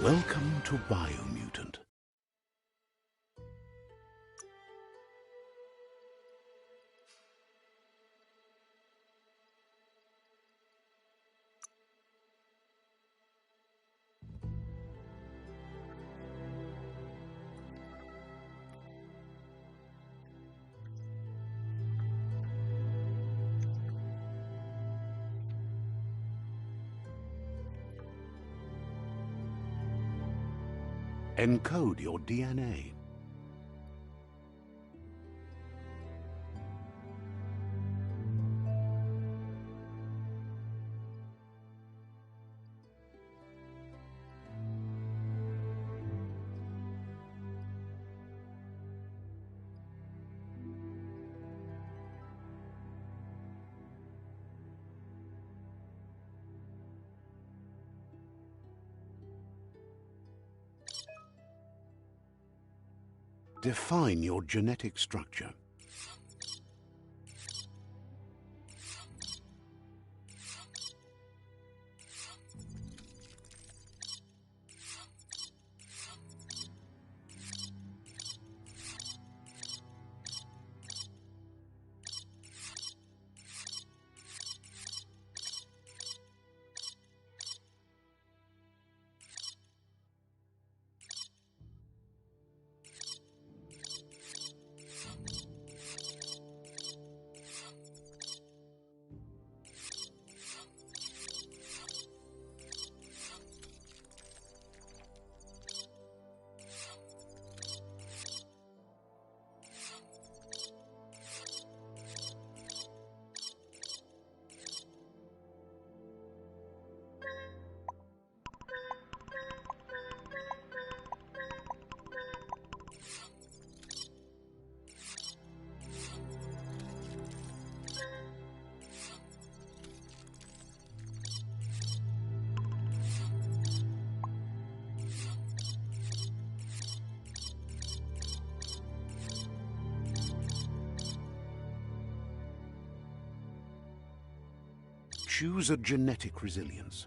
Welcome to Biomutant. Encode your DNA. Define your genetic structure. Choose a genetic resilience.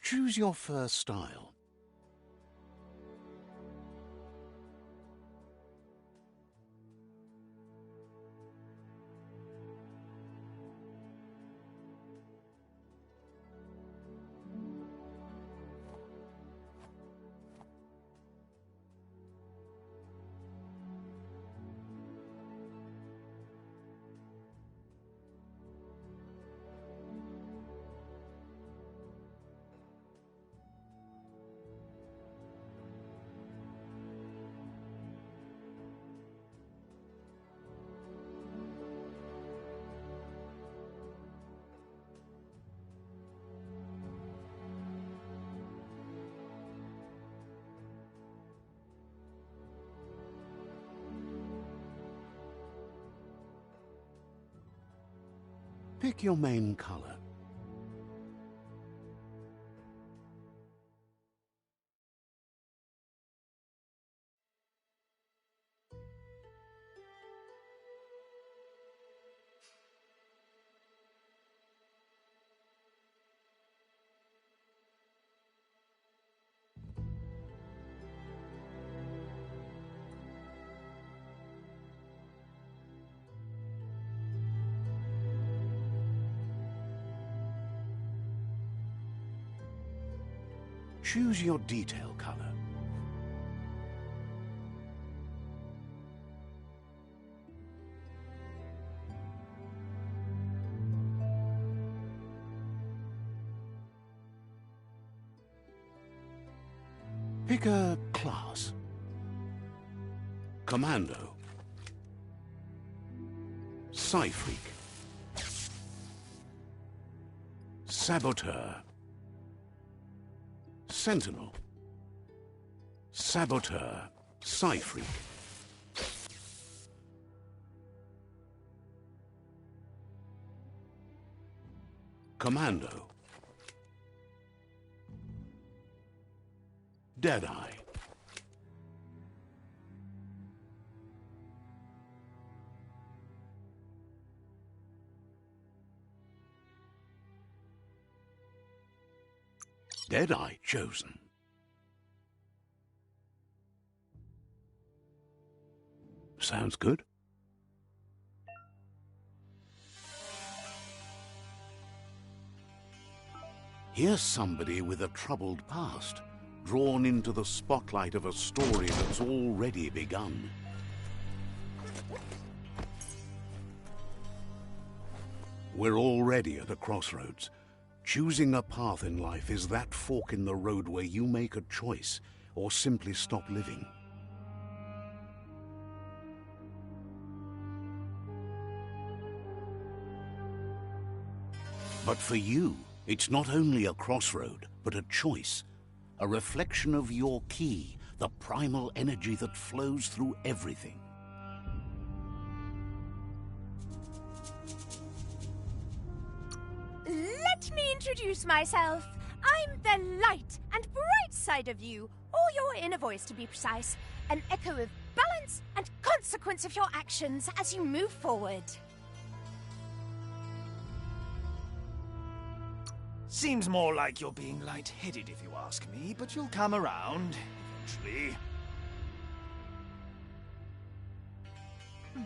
Choose your first style. Pick your main color. Choose your detail color. Pick a class. Commando. Psy-Freak. Saboteur. Sentinel. Saboteur. Psy-Freak. Commando. Deadeye. Deadeye chosen. Sounds good. Here's somebody with a troubled past, drawn into the spotlight of a story that's already begun. We're already at a crossroads. Choosing a path in life is that fork in the road where you make a choice or simply stop living. But for you, it's not only a crossroad, but a choice. A reflection of your key, the primal energy that flows through everything. Let me introduce myself. I'm the light and bright side of you, or your inner voice to be precise. An echo of balance and consequence of your actions as you move forward. Seems more like you're being light-headed if you ask me, but you'll come around, eventually.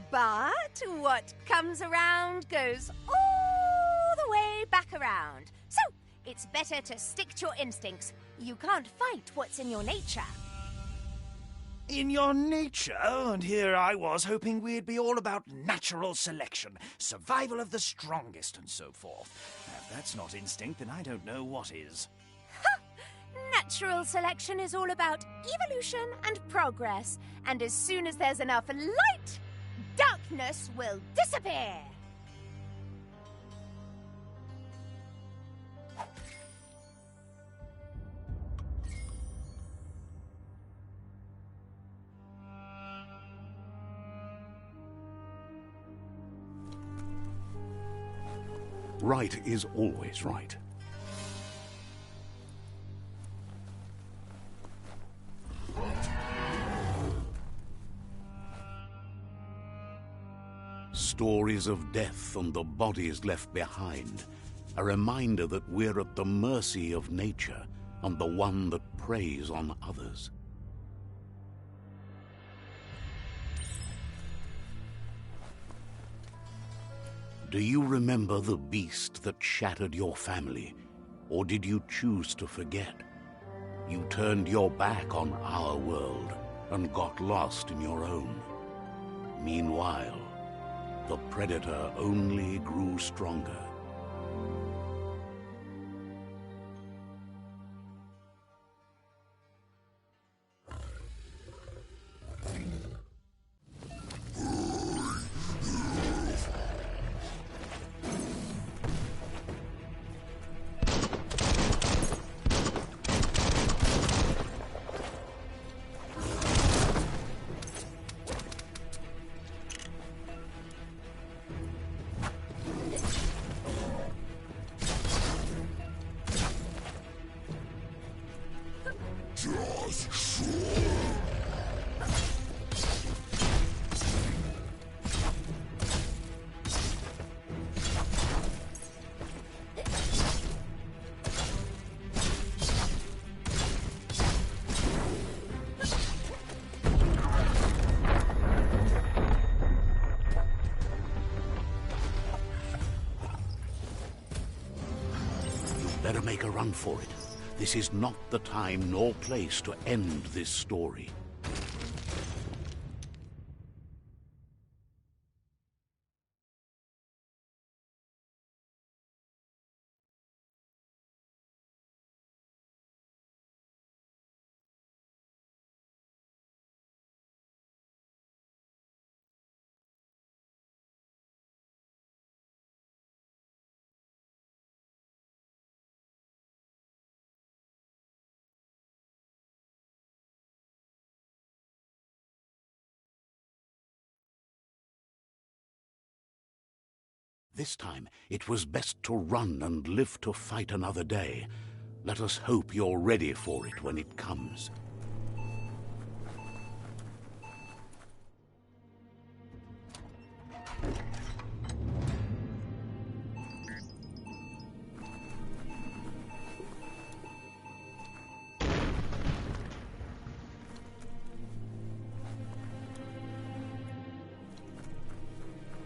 But what comes around goes all the way back around. So, it's better to stick to your instincts. You can't fight what's in your nature. In your nature, and here I was hoping we'd be all about natural selection, survival of the strongest, and so forth. If that's not instinct, then I don't know what is. Natural selection is all about evolution and progress, and as soon as there's enough light, darkness will disappear. Right is always right. Stories of death and the bodies left behind. A reminder that we're at the mercy of nature and the one that preys on others. Do you remember the beast that shattered your family, or did you choose to forget? You turned your back on our world and got lost in your own. Meanwhile, the predator only grew stronger. Better make a run for it. This is not the time nor place to end this story. This time, it was best to run and live to fight another day. Let us hope you're ready for it when it comes.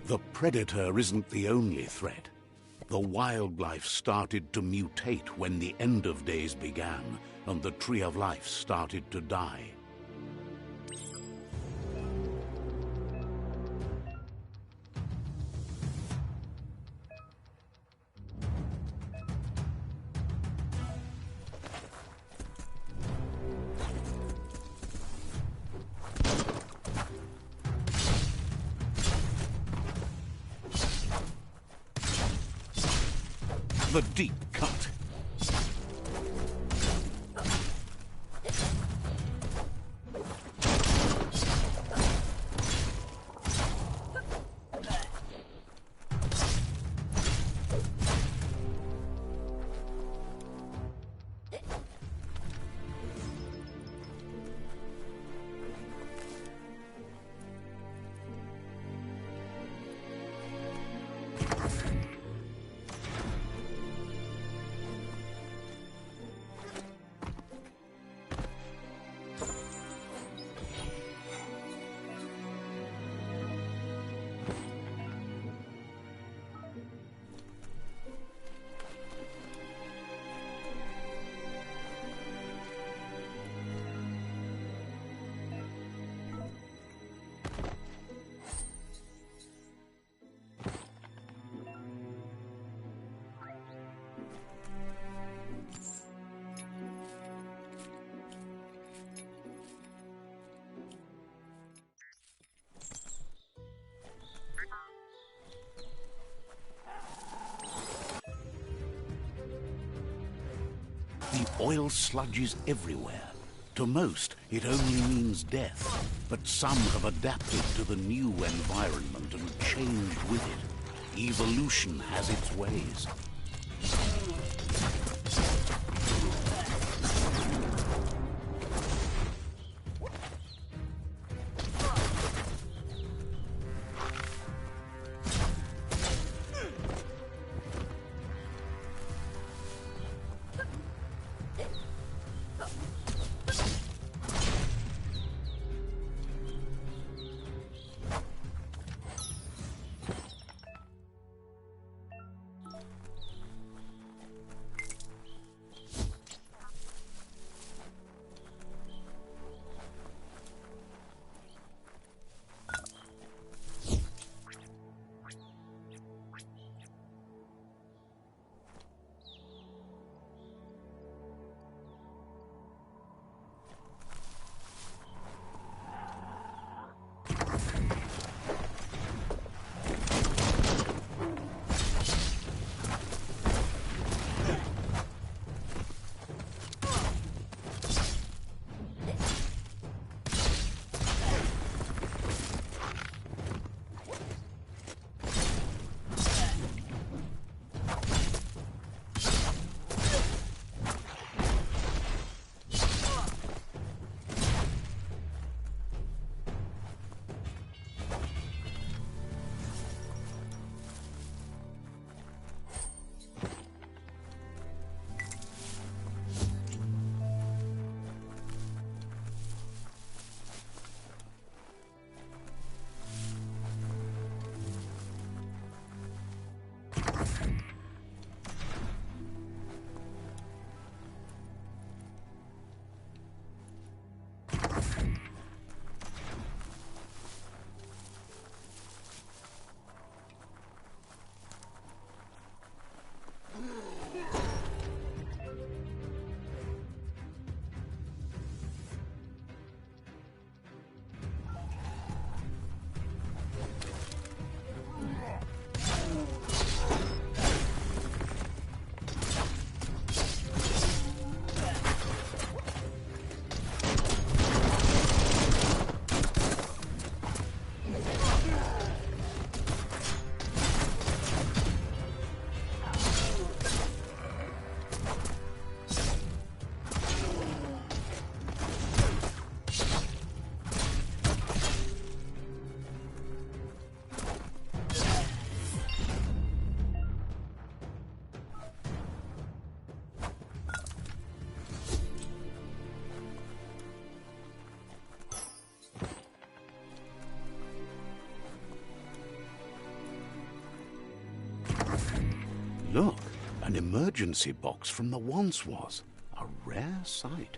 The predator isn't the only threat. The wildlife started to mutate when the end of days began, and the tree of life started to die. The deep cut. The oil sludges everywhere. To most, it only means death, but some have adapted to the new environment and changed with it. Evolution has its ways. emergency box from the once was. A rare sight.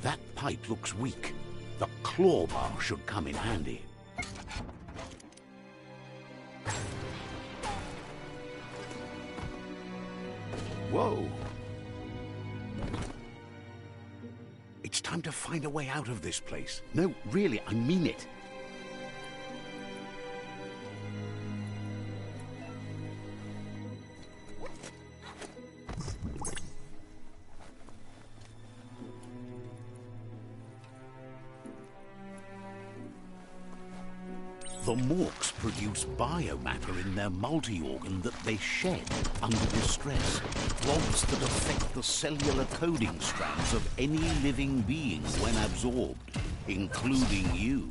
That pipe looks weak. The claw bar should come in handy. Whoa! It's time to find a way out of this place. No, really, I mean it. The Morks produce biomatter in their multi-organ that they shed under distress. Rods that affect the cellular coding strands of any living being when absorbed, including you.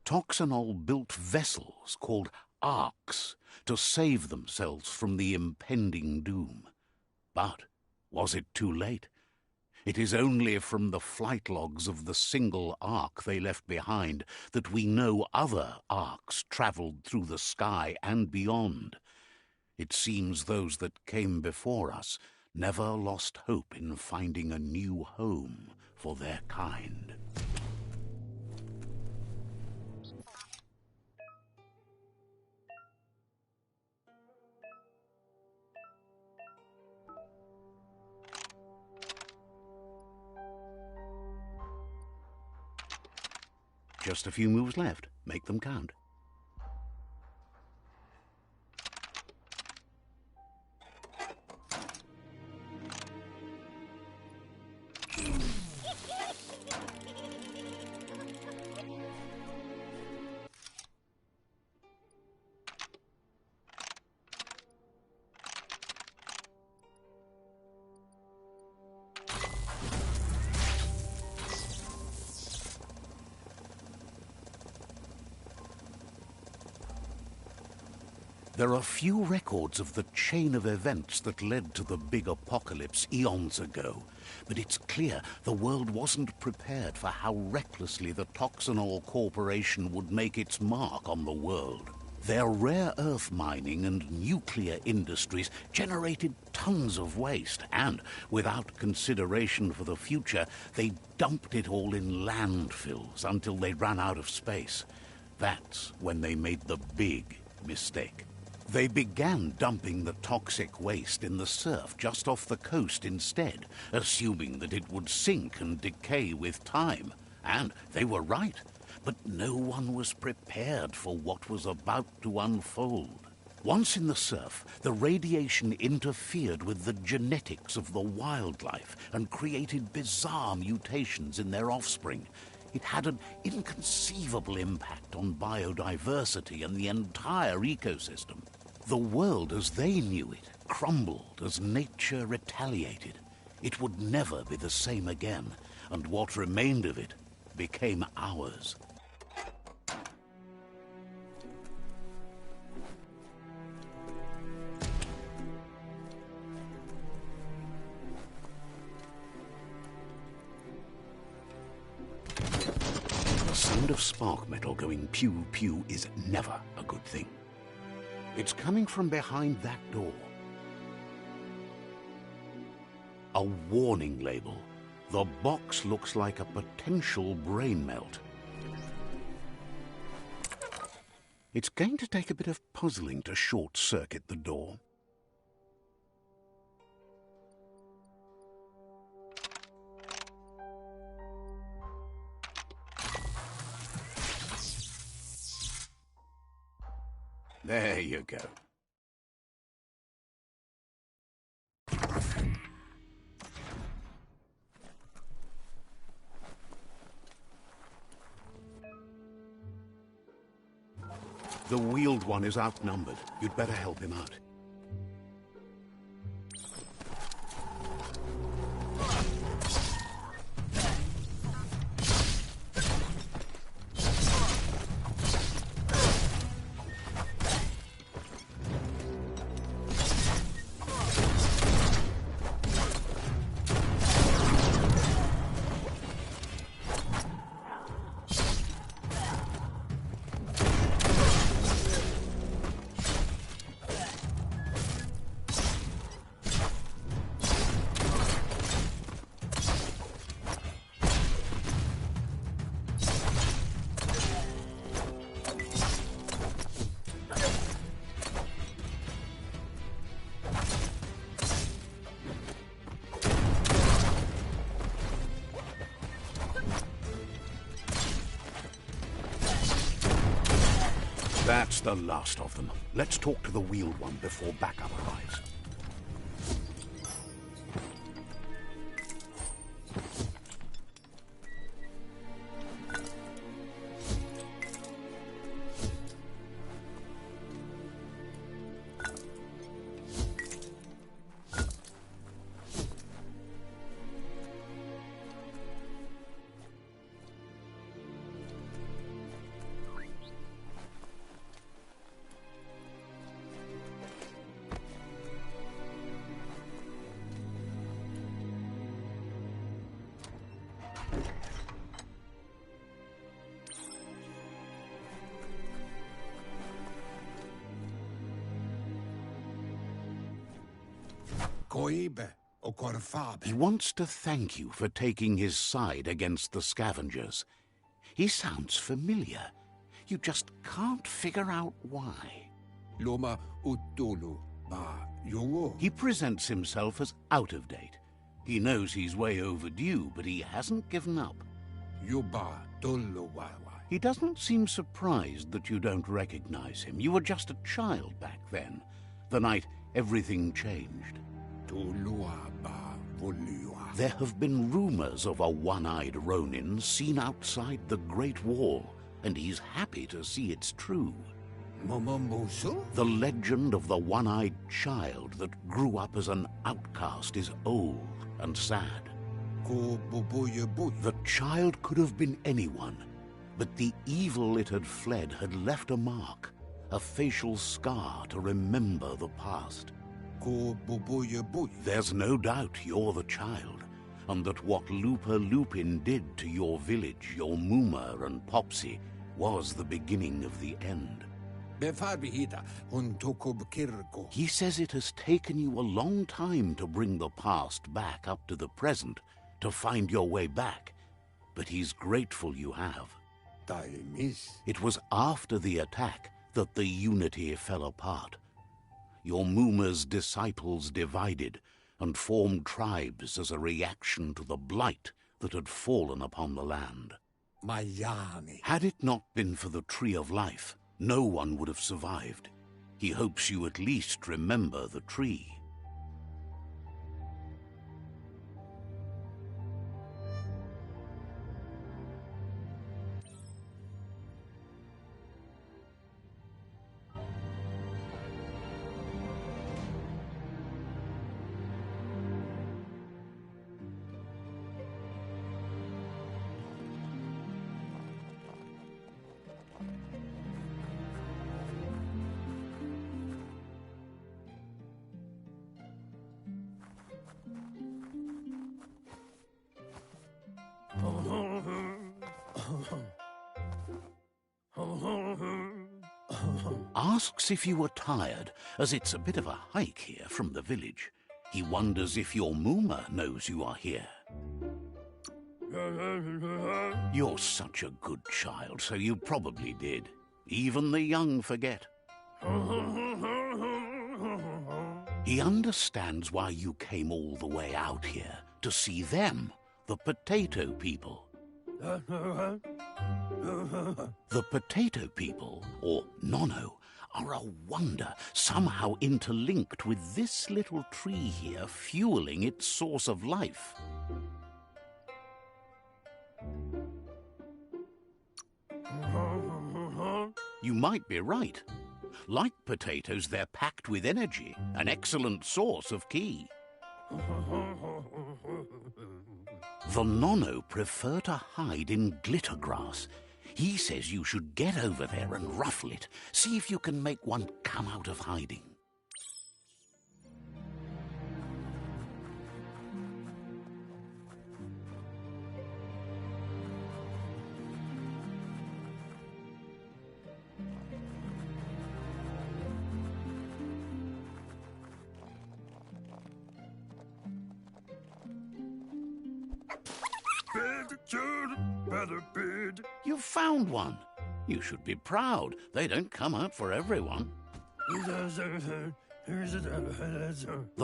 Toxanol built vessels called arks to save themselves from the impending doom. But was it too late? It is only from the flight logs of the single ark they left behind that we know other arks travelled through the sky and beyond. It seems those that came before us never lost hope in finding a new home for their kind. Just a few moves left. Make them count. There are few records of the chain of events that led to the big apocalypse eons ago, but it's clear the world wasn't prepared for how recklessly the Toxanol Corporation would make its mark on the world. Their rare earth mining and nuclear industries generated tons of waste, and without consideration for the future, they dumped it all in landfills until they ran out of space. That's when they made the big mistake. They began dumping the toxic waste in the surf just off the coast instead, assuming that it would sink and decay with time. And they were right, but no one was prepared for what was about to unfold. Once in the surf, the radiation interfered with the genetics of the wildlife and created bizarre mutations in their offspring. It had an inconceivable impact on biodiversity and the entire ecosystem. The world as they knew it crumbled as nature retaliated. It would never be the same again, and what remained of it became ours. sound of spark metal going pew-pew is never a good thing. It's coming from behind that door. A warning label. The box looks like a potential brain melt. It's going to take a bit of puzzling to short-circuit the door. There you go. The wheeled one is outnumbered. You'd better help him out. That's the last of them. Let's talk to the wheeled one before backup arrives. He wants to thank you for taking his side against the scavengers. He sounds familiar. You just can't figure out why. He presents himself as out of date. He knows he's way overdue, but he hasn't given up. He doesn't seem surprised that you don't recognize him. You were just a child back then, the night everything changed. There have been rumors of a one-eyed Ronin seen outside the Great Wall, and he's happy to see it's true. The legend of the one-eyed child that grew up as an outcast is old and sad. The child could have been anyone, but the evil it had fled had left a mark, a facial scar to remember the past. There's no doubt you're the child, and that what Lupa Lupin did to your village, your Muma and Popsy, was the beginning of the end. He says it has taken you a long time to bring the past back up to the present, to find your way back, but he's grateful you have. It was after the attack that the unity fell apart. Your Muma's disciples divided and formed tribes as a reaction to the blight that had fallen upon the land. Had it not been for the Tree of Life, no one would have survived. He hopes you at least remember the tree. Asks if you are tired, as it's a bit of a hike here from the village. He wonders if your Mooma knows you are here. You're such a good child, so you probably did. Even the young forget. He understands why you came all the way out here, to see them, the potato people. The potato people, or Nono, are a wonder, somehow interlinked with this little tree here, fueling its source of life. You might be right. Like potatoes, they're packed with energy, an excellent source of ki. The Nono prefer to hide in glitter grass. He says you should get over there and ruffle it. See if you can make one come out of hiding. You've found one. You should be proud. They don't come out for everyone. The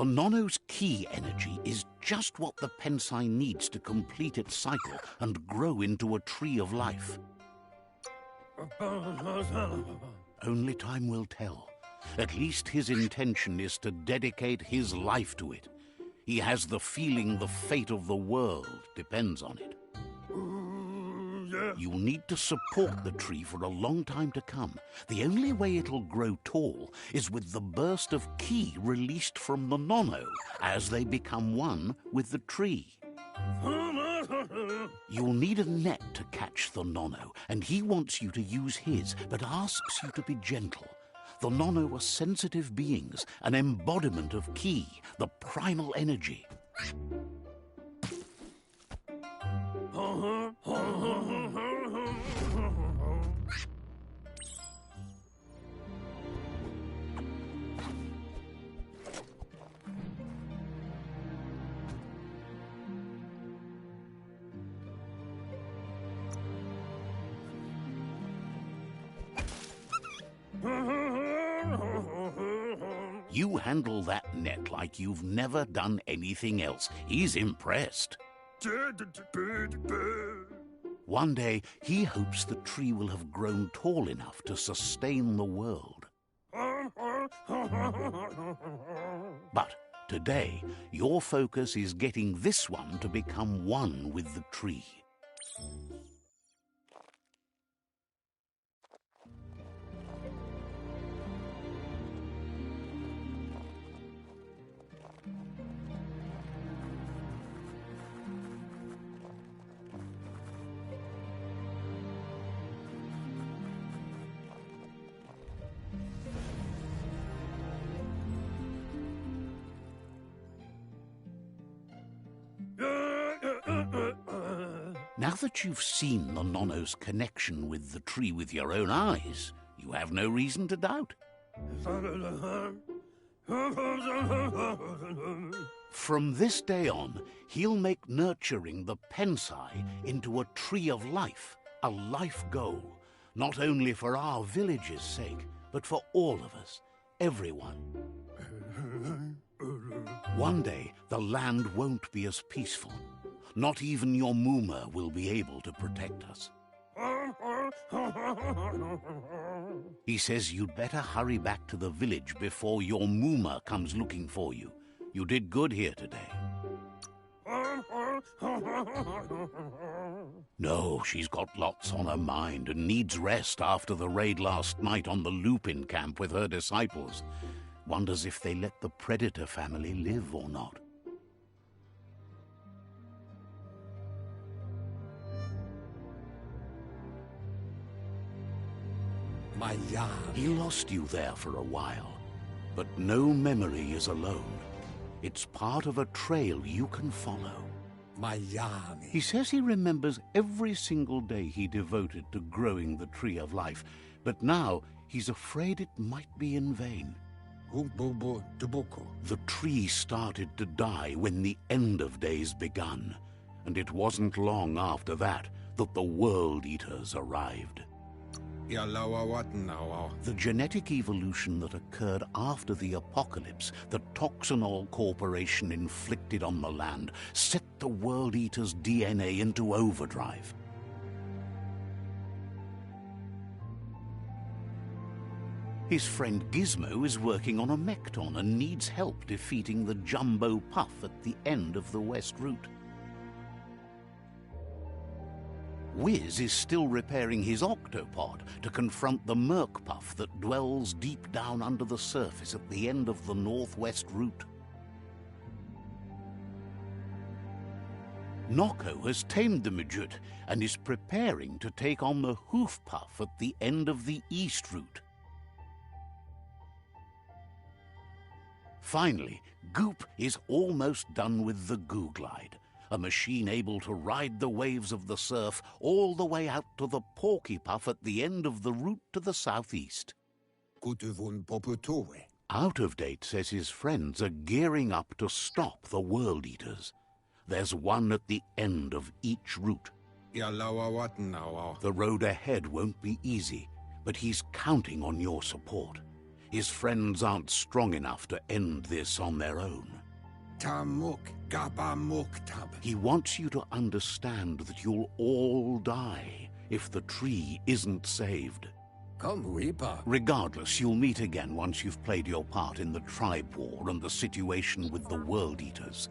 Nono's ki energy is just what the Pensai needs to complete its cycle and grow into a tree of life. Only time will tell. At least his intention is to dedicate his life to it. He has the feeling the fate of the world depends on it. You'll need to support the tree for a long time to come. The only way it'll grow tall is with the burst of ki released from the Nono as they become one with the tree. You'll need a net to catch the Nono, and he wants you to use his, but asks you to be gentle. The Nono are sensitive beings, an embodiment of ki, the primal energy. You handle that net like you've never done anything else. He's impressed. One day, he hopes the tree will have grown tall enough to sustain the world. But today, your focus is getting this one to become one with the tree. Now that you've seen the Nono's connection with the tree with your own eyes, you have no reason to doubt. From this day on, he'll make nurturing the Pensai into a tree of life, a life goal, not only for our village's sake, but for all of us, everyone. One day, the land won't be as peaceful. Not even your Mooma will be able to protect us. He says you'd better hurry back to the village before your Mooma comes looking for you. You did good here today. No, she's got lots on her mind and needs rest after the raid last night on the Lupin camp with her disciples. Wonders if they let the Predator family live or not. My Yami. He lost you there for a while, but no memory is alone. It's part of a trail you can follow. My Yami. He says he remembers every single day he devoted to growing the Tree of Life, but now he's afraid it might be in vain. Humbubu Dubuko. The tree started to die when the end of days begun, and it wasn't long after that that the World Eaters arrived. The genetic evolution that occurred after the apocalypse that Toxanol Corporation inflicted on the land set the World Eater's DNA into overdrive. His friend Gizmo is working on a Mekton and needs help defeating the Jumbo Puff at the end of the West Route. Wiz is still repairing his octopod to confront the Merc Puff that dwells deep down under the surface at the end of the Northwest Route. Nocco has tamed the Midget and is preparing to take on the Hoof Puff at the end of the East Route. Finally, Goop is almost done with the Goo Glide, a machine able to ride the waves of the surf all the way out to the Porky Puff at the end of the route to the southeast. Out of Date says his friends are gearing up to stop the World Eaters. There's one at the end of each route. The road ahead won't be easy, but he's counting on your support. His friends aren't strong enough to end this on their own. He wants you to understand that you'll all die if the tree isn't saved. Regardless, you'll meet again once you've played your part in the tribe war and the situation with the World Eaters.